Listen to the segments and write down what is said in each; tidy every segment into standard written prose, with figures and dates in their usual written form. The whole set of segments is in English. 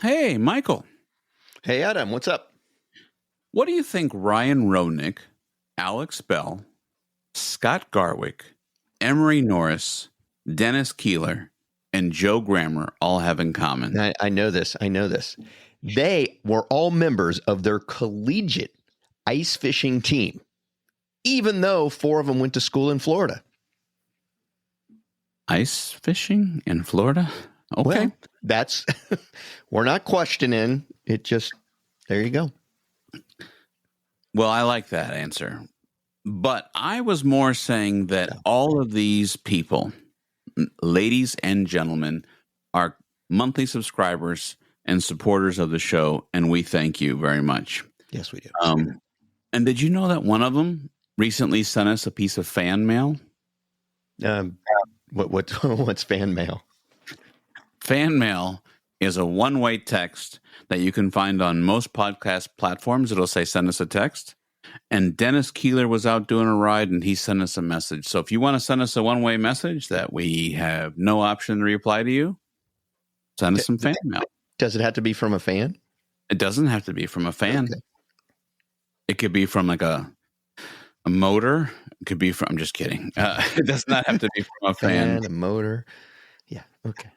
Hey, Michael. Hey, Adam, what's up? What do you think Ryan Roenick, Alex Bell, Scott Garwick, Emery Norris, Dennis Keeler, and Joe Grammer all have in common? I know this. They were all members of their collegiate ice fishing team, even though 4 of them went to school in Florida. Ice fishing in Florida? Okay. Well, that's, we're not questioning. It just, there you go. Well, I like that answer. But I was more saying that all of these people, ladies and gentlemen, are monthly subscribers and supporters of the show, and we thank you very much. Yes, we do. And did you know that one of them recently sent us a piece of fan mail? What's fan mail? Fan mail is a one-way text that you can find on most podcast platforms. It'll say, send us a text. And Dennis Keeler was out doing a ride, and he sent us a message. So if you want to send us a one-way message that we have no option to reply to you, send us some fan mail. Does it have to be from a fan? It doesn't have to be from a fan. Okay. It could be from like a motor. It could be from, I'm just kidding. It does not have to be from a fan. A motor. Yeah, okay.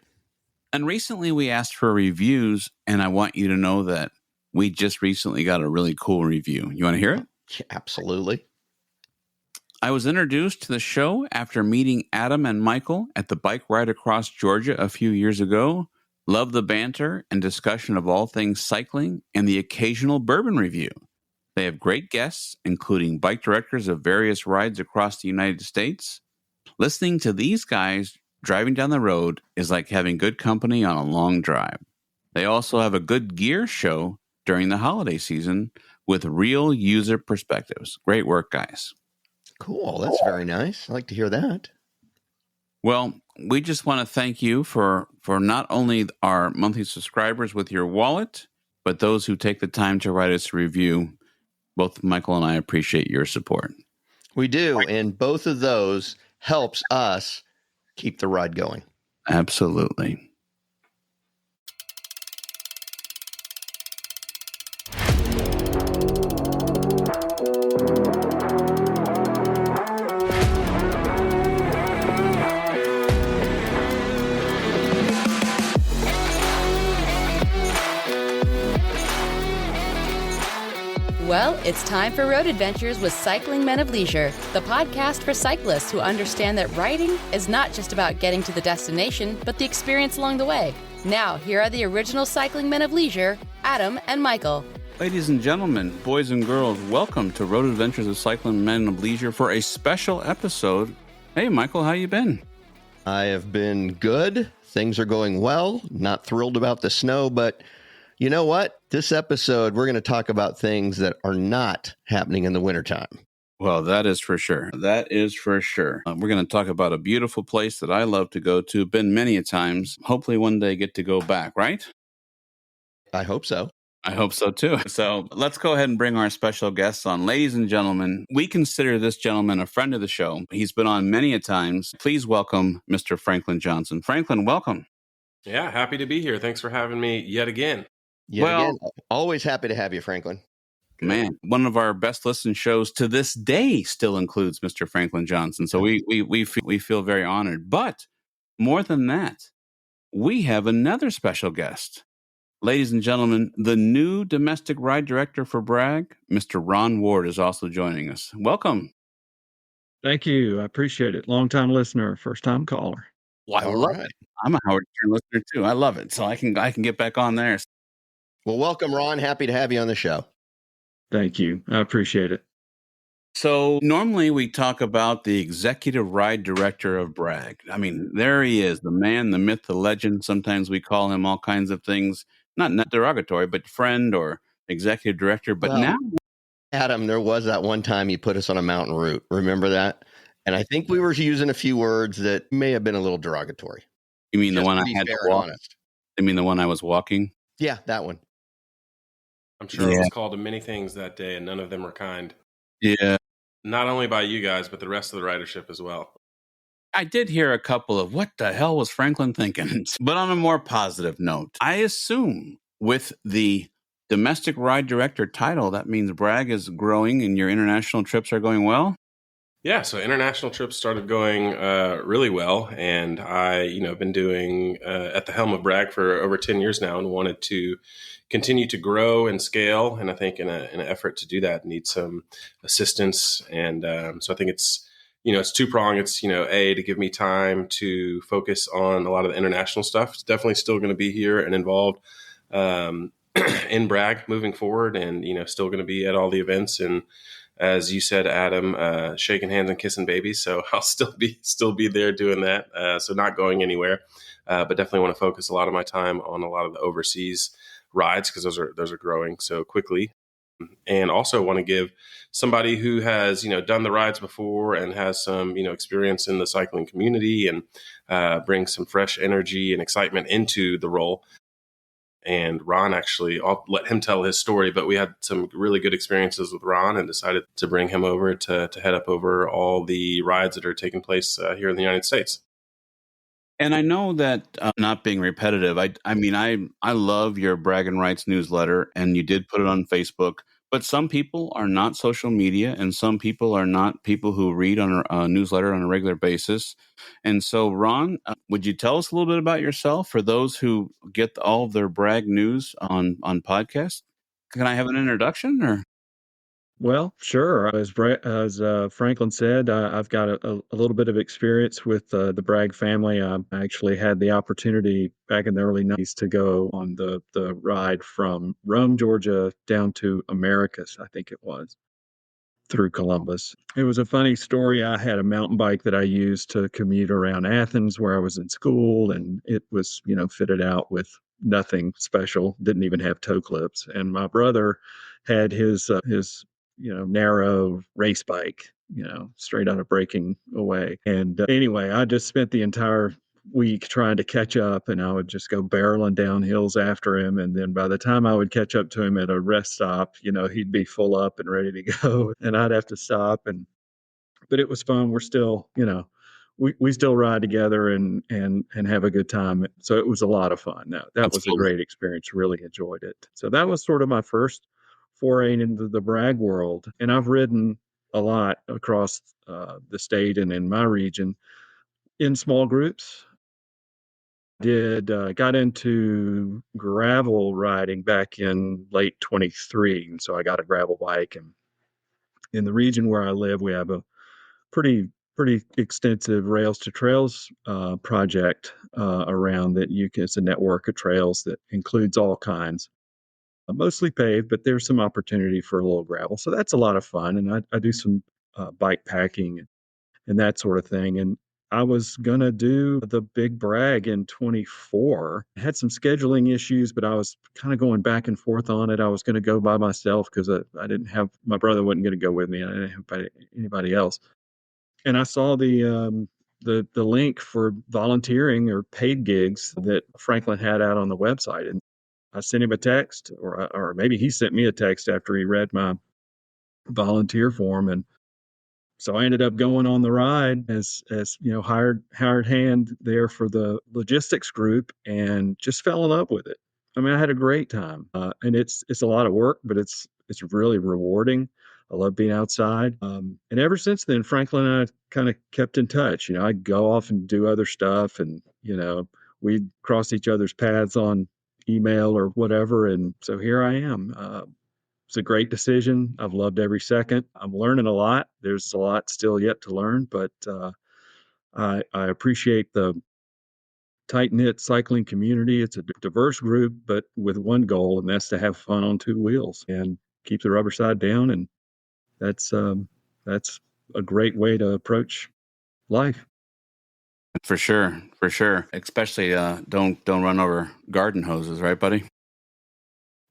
And recently we asked for reviews, and I want you to know that we just recently got a really cool review. You want to hear it? Yeah, absolutely. I was introduced to the show after meeting Adam and Michael at the bike ride across Georgia a few years ago. Love the banter and discussion of all things cycling and the occasional bourbon review. They have great guests, including bike directors of various rides across the United States. Listening to these guys driving down the road is like having good company on a long drive. They also have a good gear show during the holiday season with real user perspectives. Great work, guys. Cool. That's very nice. I like to hear that. Well, we just want to thank you for not only our monthly subscribers with your wallet, but those who take the time to write us a review. Both Michael and I appreciate your support. We do. And both of those helps us keep the ride going. Absolutely. Well, it's time for Road Adventures with Cycling Men of Leisure, the podcast for cyclists who understand that riding is not just about getting to the destination, but the experience along the way. Now, here are the original Cycling Men of Leisure, Adam and Michael. Ladies and gentlemen, boys and girls, welcome to Road Adventures of Cycling Men of Leisure for a special episode. Hey, Michael, how you been? I have been good. Things are going well. Not thrilled about the snow, but you know what? This episode, we're going to talk about things that are not happening in the wintertime. Well, that is for sure. That is for sure. We're going to talk about a beautiful place that I love to go to. Been many a times. Hopefully one day get to go back, right? I hope so. I hope so too. So let's go ahead and bring our special guests on. Ladies and gentlemen, we consider this gentleman a friend of the show. He's been on many a times. Please welcome Mr. Franklin Johnson. Franklin, welcome. Yeah, happy to be here. Thanks for having me yet again. Again, always happy to have you, Franklin. Man, one of our best listened shows to this day still includes Mr. Franklin Johnson. So we feel very honored. But more than that, we have another special guest. Ladies and gentlemen, the new domestic ride director for Bragg, Mr. Ron Ward, is also joining us. Welcome. Thank you. I appreciate it. Long-time listener, first-time caller. Well, I love it. I'm a Howard Stern listener too. I love it. So I can get back on there. Well, welcome, Ron. Happy to have you on the show. Thank you. I appreciate it. So normally we talk about the executive ride director of Bragg. I mean, there he is, the man, the myth, the legend. Sometimes we call him all kinds of things, not derogatory, but friend or executive director. But now, Adam, there was that one time you put us on a mountain route. Remember that? And I think we were using a few words that may have been a little derogatory. You mean the one I had to walk? You mean the one I was walking? Yeah, that one. I'm sure I was called to many things that day, and none of them were kind. Yeah. Not only by you guys, but the rest of the ridership as well. I did hear a couple of, what the hell was Franklin thinking? But on a more positive note, I assume with the domestic ride director title, that means Bragg is growing and your international trips are going well? Yeah, so international trips started going really well, and I, been doing at the helm of Bragg for over 10 years now, and wanted to continue to grow and scale. And I think in an effort to do that, need some assistance. And so I think it's two pronged. It's a to give me time to focus on a lot of the international stuff. It's definitely still going to be here and involved um, in Bragg moving forward, and still going to be at all the events and, as you said, Adam, shaking hands and kissing babies. So I'll still be there doing that. So not going anywhere, but definitely want to focus a lot of my time on a lot of the overseas rides, because those are growing so quickly. And also want to give somebody who has done the rides before and has some experience in the cycling community, and bring some fresh energy and excitement into the role. And Ron, actually, I'll let him tell his story, but we had some really good experiences with Ron and decided to bring him over to head up over all the rides that are taking place here in the United States. And I know that, not being repetitive, I mean, I love your Bragg and Rights newsletter, and you did put it on Facebook. But some people are not social media, and some people are not people who read on a newsletter on a regular basis. And so, Ron, would you tell us a little bit about yourself for those who get all of their Bragg news on podcasts? Can I have an introduction, or? Well, sure. As Franklin said, I've got a little bit of experience with the Bragg family. I actually had the opportunity back in the early 90s to go on the ride from Rome, Georgia, down to Americus, I think it was, through Columbus. It was a funny story. I had a mountain bike that I used to commute around Athens where I was in school, and it was, fitted out with nothing special, didn't even have toe clips. And my brother had his narrow race bike, straight out of Breaking Away. And anyway, I just spent the entire week trying to catch up, and I would just go barreling down hills after him. And then by the time I would catch up to him at a rest stop, he'd be full up and ready to go, and I'd have to stop. But it was fun. We're still, we still ride together and have a good time. So it was a lot of fun. That was a Absolutely. great experience. Really enjoyed it. So that was sort of my first foray into the Bragg world. And I've ridden a lot across the state and in my region in small groups. Got into gravel riding back in late 23, and so I got a gravel bike. And in the region where I live, we have a pretty extensive Rails to Trails project around that. It's a network of trails that includes all kinds, mostly paved, but there's some opportunity for a little gravel. So that's a lot of fun, and I do some bike packing and that sort of thing. And I was going to do the big Bragg in 24. I had some scheduling issues, but I was kind of going back and forth on it. I was going to go by myself because I didn't have, my brother wasn't going to go with me. I didn't have anybody else. And I saw the link for volunteering or paid gigs that Franklin had out on the website. And I sent him a text, or maybe he sent me a text after he read my volunteer form. And so I ended up going on the ride as hired hand there for the logistics group, and just fell in love with it. I mean, I had a great time, and it's a lot of work, but it's really rewarding. I love being outside, and ever since then, Franklin and I kind of kept in touch. I go off and do other stuff, and we cross each other's paths on email or whatever, and so here I am. It's a great decision. I've loved every second. I'm learning a lot. There's a lot still yet to learn, but I appreciate the tight knit cycling community. It's a diverse group, but with one goal, and that's to have fun on two wheels and keep the rubber side down. And that's a great way to approach life. For sure. Especially don't run over garden hoses, right, buddy?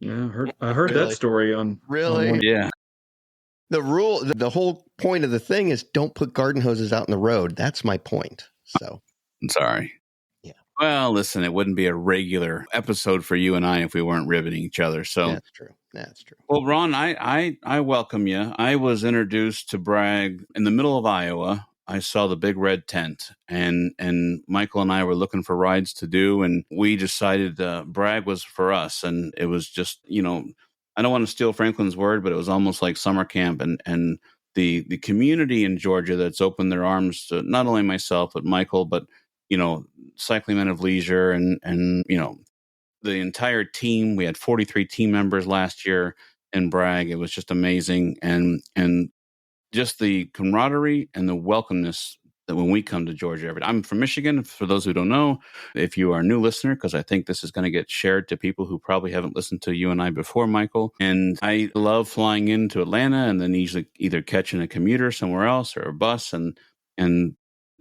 Yeah, I heard Really? that story on Really? on Yeah. The whole point of the thing is don't put garden hoses out in the road. That's my point. So, I'm sorry. Yeah. Well, listen, it wouldn't be a regular episode for you and I if we weren't riveting each other. So that's true. Well, Ron, I welcome you. I was introduced to Bragg in the middle of Iowa I saw the big red tent, and Michael and I were looking for rides to do, and we decided Bragg was for us. And it was just, I don't want to steal Franklin's word, but it was almost like summer camp, and the community in Georgia that's opened their arms to not only myself but Michael, but Cycling Men of Leisure, and the entire team. We had 43 team members last year in Bragg. It was just amazing, and just the camaraderie and the welcomeness that when we come to Georgia. I'm from Michigan, for those who don't know. If you are a new listener, because I think this is going to get shared to people who probably haven't listened to you and I before, Michael. And I love flying into Atlanta and then usually either catching a commuter somewhere else or a bus, and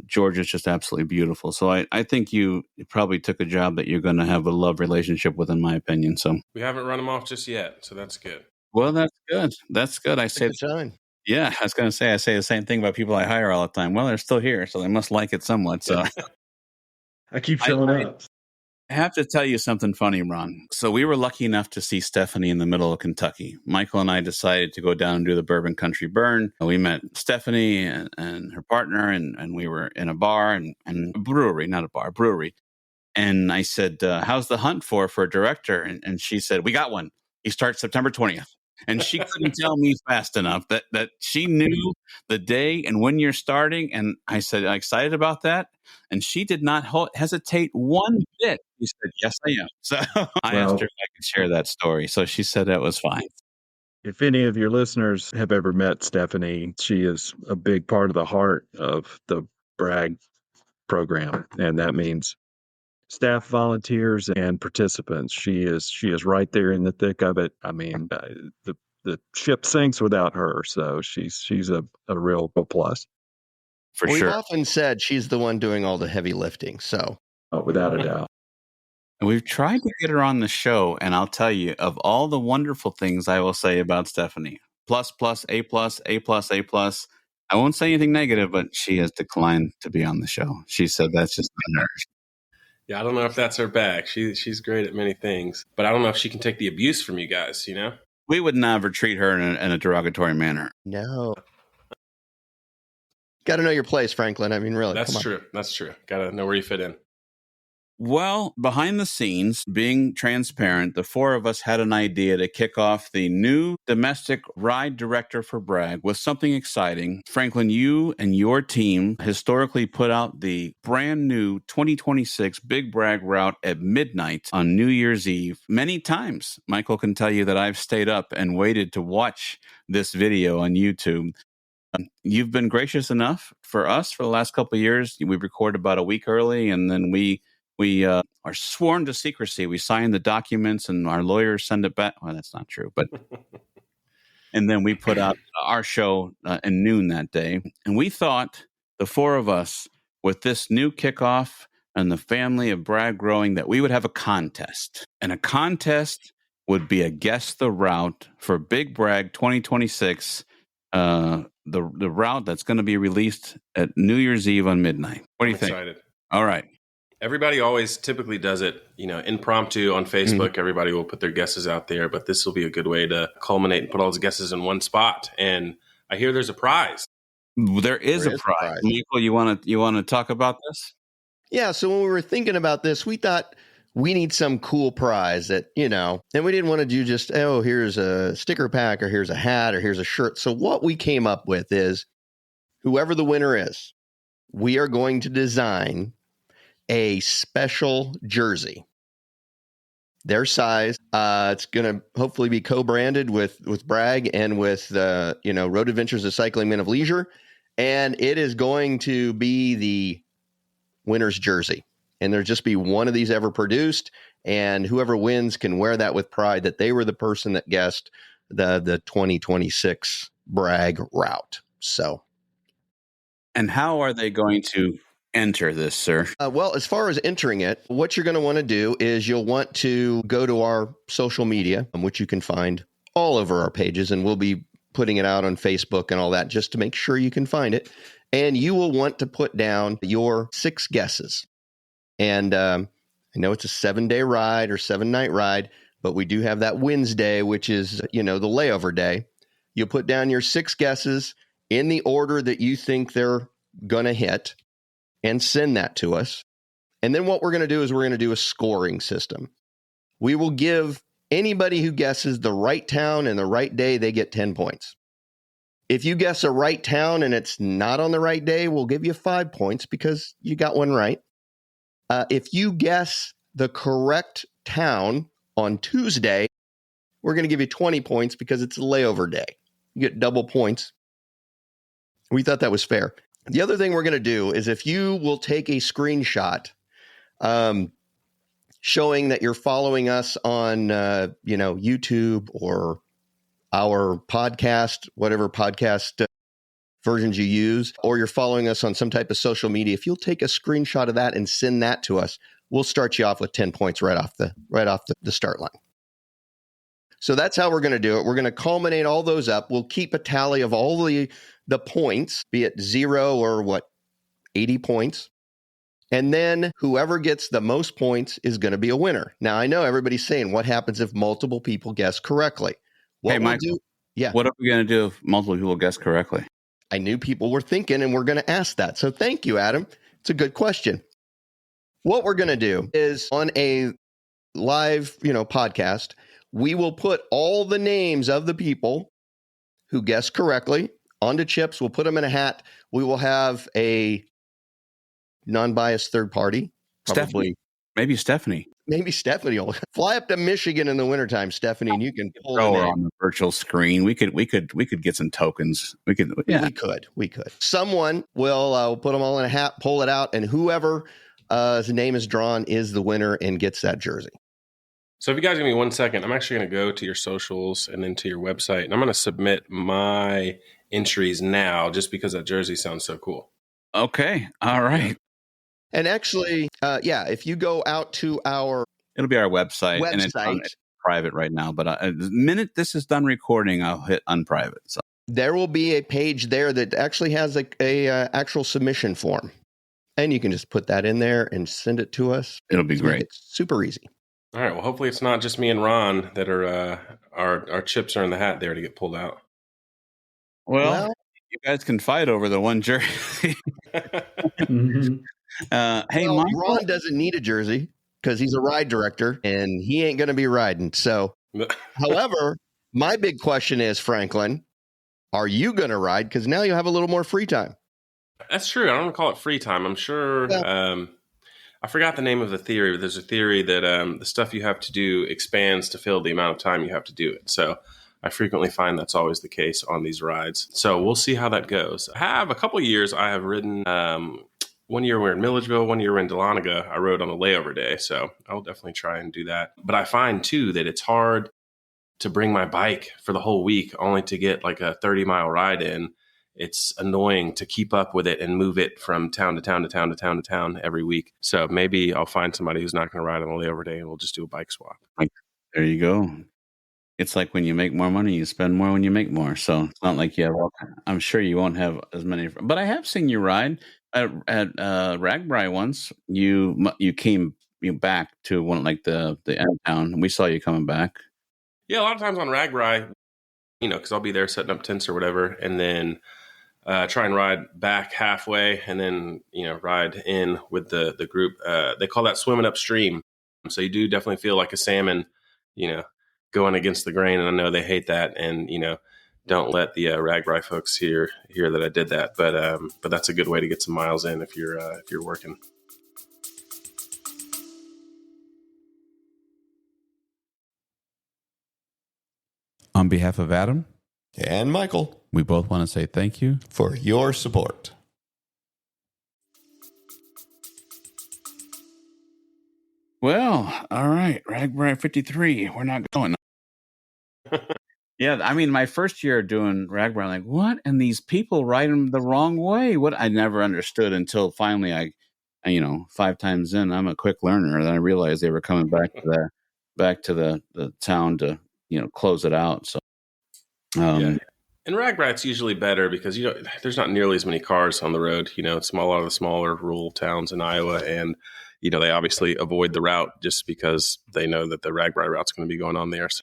Georgia's just absolutely beautiful. So I think you probably took a job that you're going to have a love relationship with, in my opinion. So We haven't run them off just yet, so that's good. well, that's good. That's good. I say, yeah, I was going to say, I say the same thing about people I hire all the time. Well, they're still here, so they must like it somewhat. So I keep showing up. I have to tell you something funny, Ron. So we were lucky enough to see Stephanie in the middle of Kentucky. Michael and I decided to go down and do the Bourbon Country Burn. We met Stephanie and her partner, and we were in a bar and a brewery, not a bar, brewery. And I said, how's the hunt for a director? And she said, we got one. He starts September 20th. And she couldn't tell me fast enough that she knew the day and when you're starting. And I said, excited about that? And she did not hesitate one bit. She said, yes, I am. So I asked her if I could share that story. So she said that was fine. If any of your listeners have ever met Stephanie, she is a big part of the heart of the Bragg program. And that means staff, volunteers, and participants. She is right there in the thick of it. I mean, the ship sinks without her, so she's a real plus. For sure. We've often said she's the one doing all the heavy lifting. So, without a doubt. And we've tried to get her on the show, and I'll tell you, of all the wonderful things I will say about Stephanie, plus, A plus, A plus, A plus. I won't say anything negative, but she has declined to be on the show. She said that's just not her. Yeah, I don't know if that's her bag. She's great at many things, but I don't know if she can take the abuse from you guys, We would never treat her in a derogatory manner. No. Got to know your place, Franklin. I mean, really. That's true. That's true. Got to know where you fit in. Well, behind the scenes, being transparent, the four of us had an idea to kick off the new domestic ride director for Bragg with something exciting. Franklin, you and your team historically put out the brand new 2026 Big Bragg route at midnight on New Year's Eve. Many times, Michael can tell you that I've stayed up and waited to watch this video on YouTube. You've been gracious enough for us for the last couple of years. We record about a week early, and then we are sworn to secrecy. We sign the documents and our lawyers send it back. Well, that's not true, but and then we put out our show at noon that day. And we thought, the four of us, with this new kickoff and the family of Bragg growing, that we would have a contest. And a contest would be a Guess the Route for Big Bragg 2026, the route that's going to be released at New Year's Eve on midnight. What do you think? Excited. All right. Everybody always typically does it, impromptu on Facebook. Mm-hmm. Everybody will put their guesses out there, but this will be a good way to culminate and put all those guesses in one spot. And I hear there's a prize. There is a prize. Michael, you want to talk about this? Yeah. So when we were thinking about this, we thought we need some cool prize that, and we didn't want to do just, here's a sticker pack or here's a hat or here's a shirt. So what we came up with is, whoever the winner is, we are going to design a special jersey. Their size, it's going to hopefully be co-branded with Bragg and with Road Adventures of Cycling Men of Leisure, and it is going to be the winner's jersey. And there'll just be one of these ever produced, and whoever wins can wear that with pride that they were the person that guessed the 2026 Bragg route. So, and how are they going to enter this, sir? Well, as far as entering it, what you're going to want to do is you'll want to go to our social media, which you can find all over our pages, and we'll be putting it out on Facebook and all that just to make sure you can find it. And you will want to put down your 6 guesses. And I know it's a 7-day ride or 7-night ride, but we do have that Wednesday, which is, the layover day. You'll put down your 6 guesses in the order that you think they're going to hit and send that to us. And then what we're going to do is we're going to do a scoring system. We will give anybody who guesses the right town and the right day, they get 10 points. If you guess a right town and it's not on the right day, we'll give you 5 points because you got one right. If you guess the correct town on Tuesday, we're going to give you 20 points because it's a layover day. You get double points. We thought that was fair. The other thing we're going to do is if you will take a screenshot showing that you're following us on YouTube or our podcast, whatever podcast versions you use, or you're following us on some type of social media, if you'll take a screenshot of that and send that to us, we'll start you off with 10 points right off the start line. So that's how we're going to do it. We're going to culminate all those up. We'll keep a tally of all the points, be it 0 or 80 points. And then whoever gets the most points is going to be a winner. Now, I know everybody's saying, what happens if multiple people guess correctly? Hey, Michael, what are we going to do if multiple people guess correctly? I knew people were thinking, and we're going to ask that. So thank you, Adam. It's a good question. What we're going to do is on a live, podcast, we will put all the names of the people who guessed correctly onto chips. We'll put them in a hat. We will have a non-biased third party. Probably. Maybe Stephanie. Maybe Stephanie will fly up to Michigan in the wintertime, Stephanie, and you can pull her on the virtual screen. We could get some tokens. We could. Someone will put them all in a hat, pull it out, and whoever his name is drawn is the winner and gets that jersey. So if you guys give me 1 second, I'm actually going to go to your socials and then to your website, and I'm going to submit my entries now just because that jersey sounds so cool. Okay. All right. And actually, if you go out to it'll be our website. And it's private right now. But the minute this is done recording, I'll hit unprivate. So there will be a page there that actually has a actual submission form. And you can just put that in there and send it to us. It'll be great. It's super easy. All right. Well, hopefully it's not just me and Ron that are our chips are in the hat there to get pulled out. Well, you guys can fight over the one jersey. Hey, Michael, Ron doesn't need a jersey because he's a ride director and he ain't going to be riding. So, however, my big question is, Franklin, are you going to ride? Because now you have a little more free time. That's true. I don't want to call it free time. I'm sure. Yeah. I forgot the name of the theory, but there's a theory that the stuff you have to do expands to fill the amount of time you have to do it. So I frequently find that's always the case on these rides. So we'll see how that goes. I have a couple of years I have ridden. 1 year we're in Milledgeville, 1 year we're in Dahlonega. I rode on a layover day. So I'll definitely try and do that. But I find too that it's hard to bring my bike for the whole week only to get like a 30-mile ride in. It's annoying to keep up with it and move it from town to town to town to town to town every week. So maybe I'll find somebody who's not going to ride on a layover day and we'll just do a bike swap. There you go. It's like when you make more money, you spend more when you make more. So it's not like you have, I'm sure you won't have as many, but I have seen you ride at Ragbri once. You came back to one like the end town. We saw you coming back. Yeah, a lot of times on Ragbri, because I'll be there setting up tents or whatever, and then try and ride back halfway, and then ride in with the group. They call that swimming upstream. So you do definitely feel like a salmon, going against the grain, and I know they hate that, and don't let the Ragbri folks hear that I did that. But that's a good way to get some miles in if you're working. On behalf of Adam and Michael, we both want to say thank you for your support. Well, all right, Ragbri 53. We're not going. Yeah, I mean, my first year doing Ragbri, I'm like, what? And these people ride them the wrong way. What? I never understood until finally I 5 times in, I'm a quick learner. And then I realized they were coming back to the town to, close it out. So, yeah. In Ragbri, it's usually better because, there's not nearly as many cars on the road. It's a lot of the smaller rural towns in Iowa. And, they obviously avoid the route just because they know that the Ragbri route's going to be going on there. So,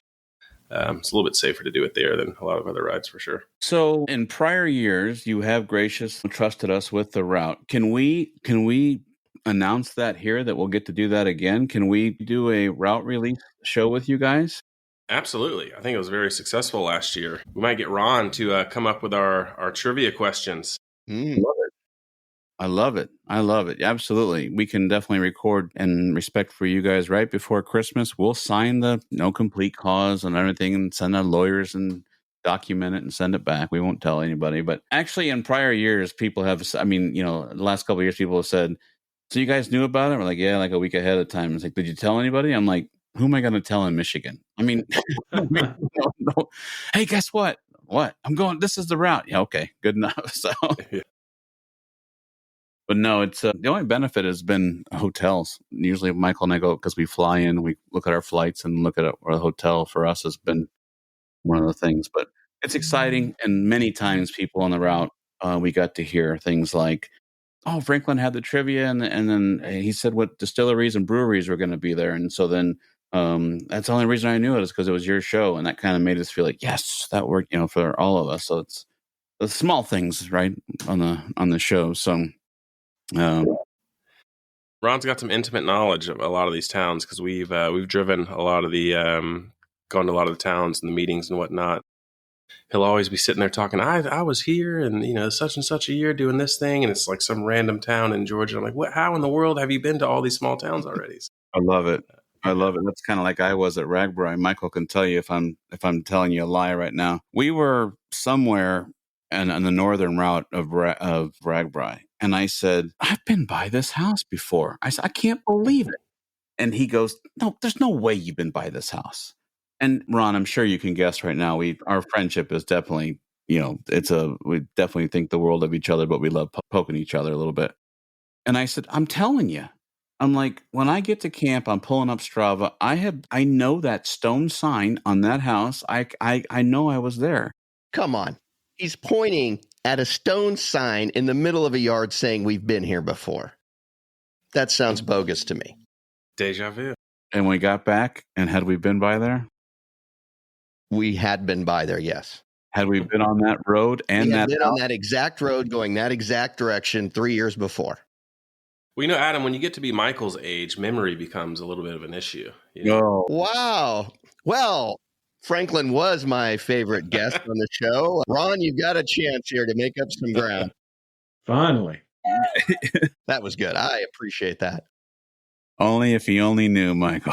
It's a little bit safer to do it there than a lot of other rides for sure. So in prior years, you have graciously trusted us with the route. Can we announce that here that we'll get to do that again? Can we do a route release show with you guys? Absolutely. I think it was very successful last year. We might get Ron to come up with our trivia questions. I love it. I love it. Absolutely. We can definitely record in respect for you guys right before Christmas. We'll sign the no complete cause and everything and send our lawyers and document it and send it back. We won't tell anybody. But actually, in prior years, people have, I mean, the last couple of years, people have said, so you guys knew about it? We're like, yeah, like a week ahead of time. It's like, did you tell anybody? I'm like, who am I going to tell in Michigan? I mean, no. Hey, guess what? What? I'm going, this is the route. Yeah, okay, good enough. So. But no, it's the only benefit has been hotels. Usually Michael and I go because we fly in, we look at our flights and look at our hotel. For us has been one of the things. But it's exciting, and many times people on the route, we got to hear things like, "Oh, Franklin had the trivia, and then he said what distilleries and breweries were going to be there," and so then that's the only reason I knew it is because it was your show, and that kind of made us feel like yes, that worked, for all of us. So it's the small things, right, on the show. So. Ron's got some intimate knowledge of a lot of these towns because we've driven a lot of the gone to a lot of the towns and the meetings and whatnot. He'll always be sitting there talking. I was here and such and such a year doing this thing, and it's like some random town in Georgia. I'm like, what? How in the world have you been to all these small towns already? I love it. I love it. That's kind of like I was at Ragbri. Michael can tell you if I'm telling you a lie right now. We were somewhere on the northern route of Ragbri, and I said, I've been by this house before. I said, I can't believe it. And he goes, no, there's no way you've been by this house. And Ron, I'm sure you can guess right now, our friendship is definitely, we definitely think the world of each other, but we love poking each other a little bit. And I said, I'm telling you. I'm like, when I get to camp, I'm pulling up Strava. I know that stone sign on that house. I know I was there. Come on. He's pointing at a stone sign in the middle of a yard saying we've been here before. That sounds bogus to me. Deja vu. And we got back, and had we been by there? We had been by there, yes. Had we been on that road and we had been on that exact road going that exact direction 3 years before. Well, Adam, when you get to be Michael's age, memory becomes a little bit of an issue. Oh. Wow. Well, Franklin was my favorite guest on the show. Ron, you've got a chance here to make up some ground. Finally. That was good. I appreciate that. Only if he only knew, Michael.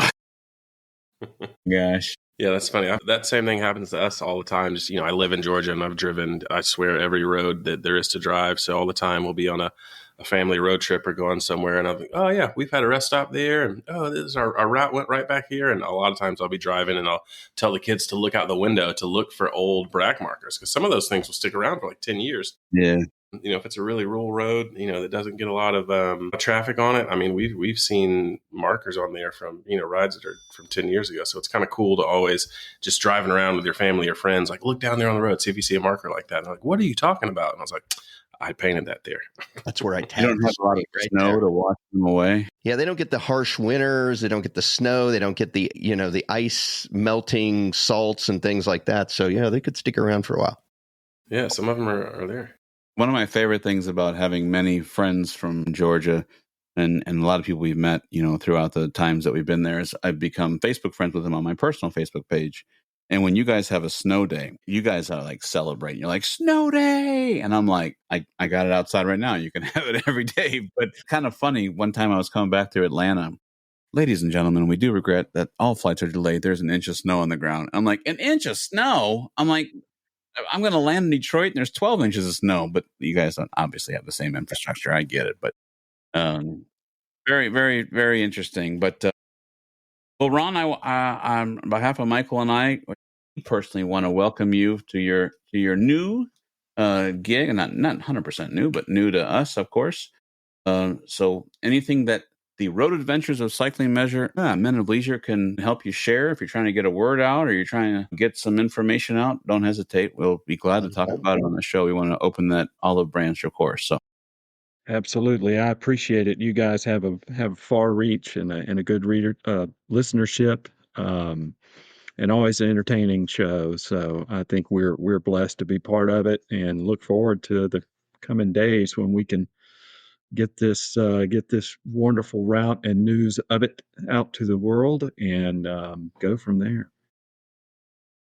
Gosh. Yeah, that's funny. That same thing happens to us all the time. Just, I live in Georgia and I've driven, I swear, every road that there is to drive. So all the time we'll be on a family road trip or going somewhere and I'm like, oh yeah, we've had a rest stop there. And oh, this is our route went right back here. And a lot of times I'll be driving and I'll tell the kids to look out the window to look for old brag markers because some of those things will stick around for like 10 years. Yeah. If it's a really rural road, that doesn't get a lot of traffic on it. I mean, we've seen markers on there from, rides that are from 10 years ago. So it's kind of cool to always just driving around with your family or friends, like look down there on the road, see if you see a marker like that. And they're like, what are you talking about? And I was like, I painted that there. That's where I You don't have a lot of snow there to wash them away. Yeah, they don't get the harsh winters. They don't get the snow. They don't get the, the ice melting salts and things like that. So, yeah, they could stick around for a while. Yeah, some of them are there. One of my favorite things about having many friends from Georgia and a lot of people we've met, throughout the times that we've been there is I've become Facebook friends with them on my personal Facebook page. And when you guys have a snow day, you guys are like celebrating. You're like, snow day. And I'm like, I got it outside right now. You can have it every day. But kind of funny. One time I was coming back to Atlanta. Ladies and gentlemen, we do regret that all flights are delayed. There's an inch of snow on the ground. I'm like, an inch of snow? I'm like, I'm going to land in Detroit and there's 12 inches of snow, but you guys don't obviously have the same infrastructure. I get it, but very, very, very interesting. But well, Ron, I on behalf of Michael and I personally want to welcome you to your new gig, and not 100% new, but new to us, of course. So anything that the Road Adventures of Cycling Men of Leisure can help you share. If you're trying to get a word out or you're trying to get some information out, don't hesitate. We'll be glad to talk about it on the show. We want to open that olive branch, of course. So, absolutely, I appreciate it. You guys have far reach and a good reader listenership, and always an entertaining show. So I think we're blessed to be part of it, and look forward to the coming days when we can get this wonderful route and news of it out to the world, and go from there.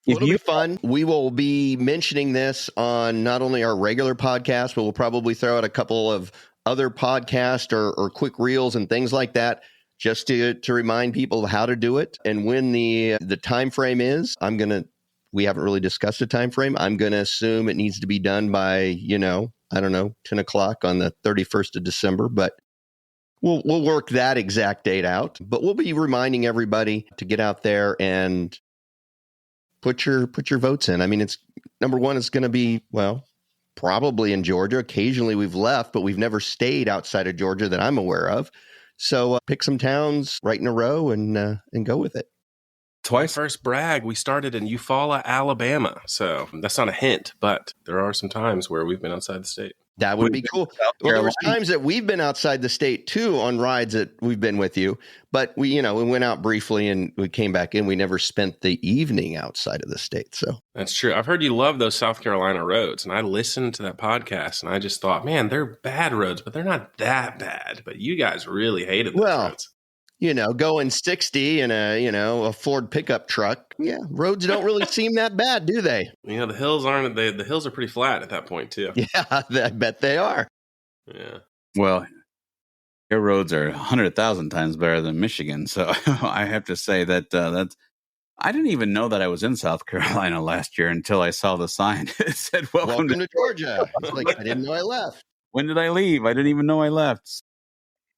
Well, it'll be fun. We will be mentioning this on not only our regular podcast, but we'll probably throw out a couple of other podcasts or quick reels and things like that, just to remind people how to do it and when the time frame is. We haven't really discussed a time frame. I'm going to assume it needs to be done by, I don't know, 10 o'clock on the 31st of December, but we'll work that exact date out. But we'll be reminding everybody to get out there and put your votes in. I mean, it's number one, it's going to be, well, probably in Georgia. Occasionally we've left, but we've never stayed outside of Georgia that I'm aware of. So pick some towns right in a row and go with it. Twice. First brag, we started in Eufaula, Alabama. So that's not a hint, but there are some times where we've been outside the state. That would be cool. Well, there was times that we've been outside the state too on rides that we've been with you, but we went out briefly and we came back in. We never spent the evening outside of the state. So that's true. I've heard you love those South Carolina roads, and I listened to that podcast and I just thought, man, they're bad roads, but they're not that bad. But you guys really hated those roads. Going 60 in a Ford pickup truck. Yeah, roads don't really seem that bad, do they? The hills aren't. The hills are pretty flat at that point too. Yeah, I bet they are. Yeah. Well, your roads are 100,000 times better than Michigan, so I have to say that I didn't even know that I was in South Carolina last year until I saw the sign. It said, "Welcome to Georgia." It's like I didn't know I left. When did I leave? I didn't even know I left.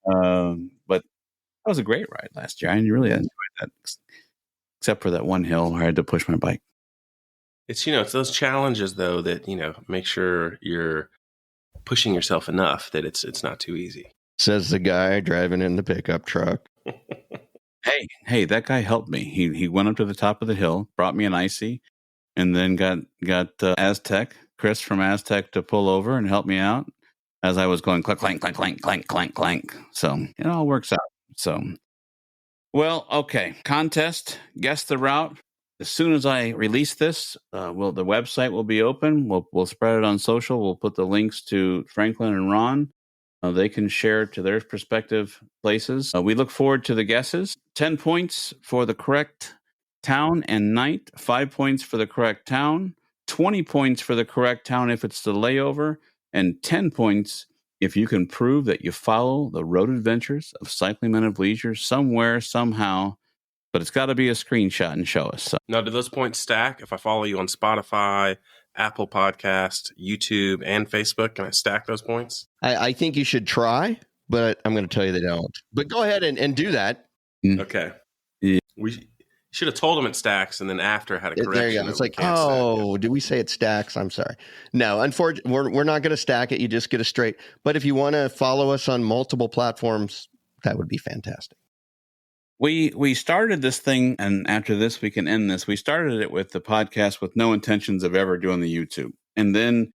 But that was a great ride last year. I really enjoyed that, except for that one hill where I had to push my bike. It's it's those challenges though that make sure you're pushing yourself enough that it's not too easy. Says the guy driving in the pickup truck. Hey, that guy helped me. He went up to the top of the hill, brought me an icy, and then got Aztec, Chris from Aztec, to pull over and help me out as I was going clank, clank, clank, clank, clank, clank, clank. So it all works out. So, well, okay. Contest, guess the route. As soon as I release this, the website will be open. We'll spread it on social. We'll put the links to Franklin and Ron. They can share to their respective places. We look forward to the guesses. 10 points for the correct town and night. 5 points for the correct town. 20 points for the correct town if it's the layover. And 10 points if you can prove that you follow the road adventures of Cycling Men of Leisure somewhere, somehow. But it's got to be a screenshot and show us. So. Now, do those points stack? If I follow you on Spotify, Apple Podcast, YouTube, and Facebook, can I stack those points? I think you should try, but I'm going to tell you they don't. But go ahead and do that. Okay. Yeah. We should have told them it stacks, and then after had a correction. There you go. It's like, did we say it stacks? I'm sorry. No, unfortunately, we're not going to stack it. You just get a straight. But if you want to follow us on multiple platforms, that would be fantastic. We started this thing, and after this, we can end this. We started it with the podcast with no intentions of ever doing the YouTube. And then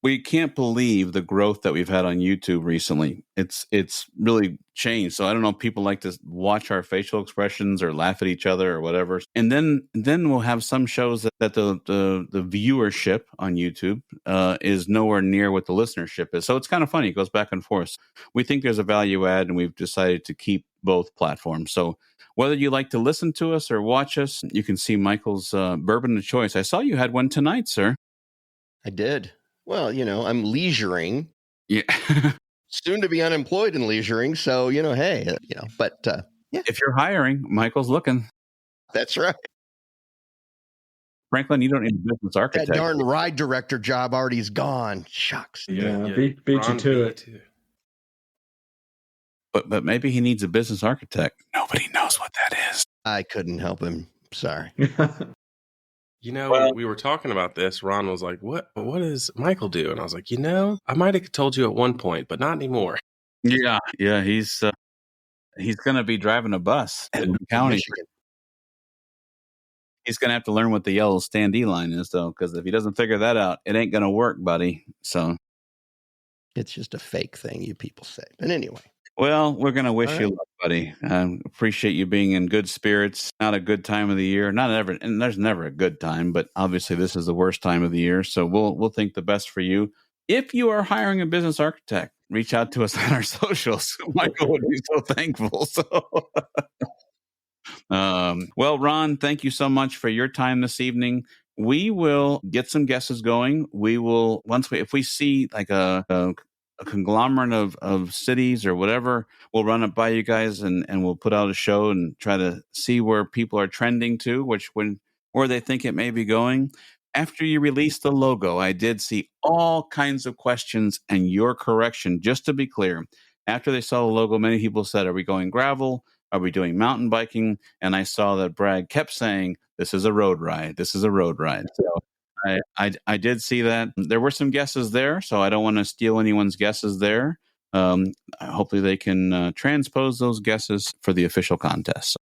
we can't believe the growth that we've had on YouTube recently. It's really changed. So I don't know if people like to watch our facial expressions or laugh at each other or whatever. And then we'll have some shows that the viewership on YouTube is nowhere near what the listenership is. So it's kind of funny. It goes back and forth. We think there's a value add, and we've decided to keep both platforms. So whether you like to listen to us or watch us, you can see Michael's bourbon of choice. I saw you had one tonight, sir. I did. Well, I'm leisuring. Yeah. Soon to be unemployed and leisuring. So, hey, but yeah. If you're hiring, Michael's looking. That's right. Franklin, you don't need a business architect. That darn ride director job already is gone. Shucks. Yeah. Beat you to it. But maybe he needs a business architect. Nobody knows what that is. I couldn't help him. Sorry. We were talking about this. Ron was like, what does Michael do? And I was like, I might have told you at one point, but not anymore. Yeah. He's going to be driving a bus in county. Michigan. He's going to have to learn what the yellow standee line is, though, because if he doesn't figure that out, it ain't going to work, buddy. So it's just a fake thing you people say. But anyway. Well, we're going to wish All you right. luck, buddy. Appreciate you being in good spirits. Not a good time of the year. Not ever, and there's never a good time, but obviously this is the worst time of the year. So we'll think the best for you. If you are hiring a business architect, reach out to us on our socials. Michael would be so thankful. So, well, Ron, thank you so much for your time this evening. We will get some guesses going. We will if we see like a conglomerate of cities or whatever, we'll run it by you guys and we'll put out a show and try to see where people are trending to, where they think it may be going. After you release the logo, I did see all kinds of questions and your correction. Just to be clear, after they saw the logo, many people said, "Are we going gravel? Are we doing mountain biking?" And I saw that Brad kept saying, "This is a road ride. This is a road ride." So I did see that. There were some guesses there, so I don't want to steal anyone's guesses there. Hopefully they can transpose those guesses for the official contest.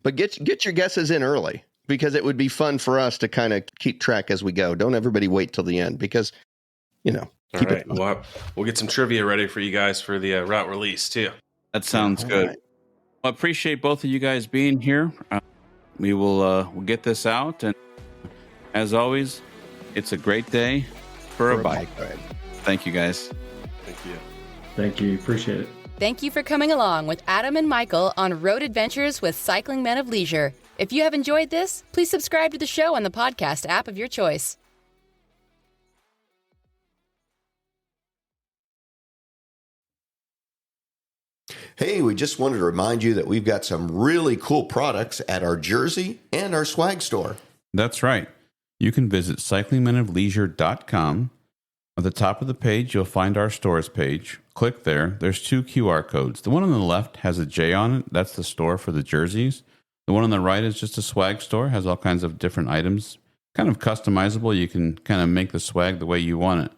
But get your guesses in early, because it would be fun for us to kind of keep track as we go. Don't everybody wait till the end, because, All right. We'll get some trivia ready for you guys for the route release too. That sounds good. Right. Well, I appreciate both of you guys being here. We will we'll get this out, and as always, it's a great day for a bike ride. Thank you, guys. Thank you. Thank you. Appreciate it. Thank you for coming along with Adam and Michael on Road Adventures with Cycling Men of Leisure. If you have enjoyed this, please subscribe to the show on the podcast app of your choice. Hey, we just wanted to remind you that we've got some really cool products at our Jersey and our swag store. That's right. You can visit cyclingmenofleisure.com. At the top of the page, you'll find our stores page. Click there. There's 2 QR codes. The one on the left has a J on it. That's the store for the jerseys. The one on the right is just a swag store. Has all kinds of different items. Kind of customizable. You can kind of make the swag the way you want it.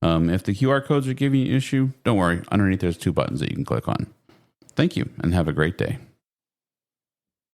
If the QR codes are giving you an issue, don't worry. Underneath, there's 2 buttons that you can click on. Thank you, and have a great day.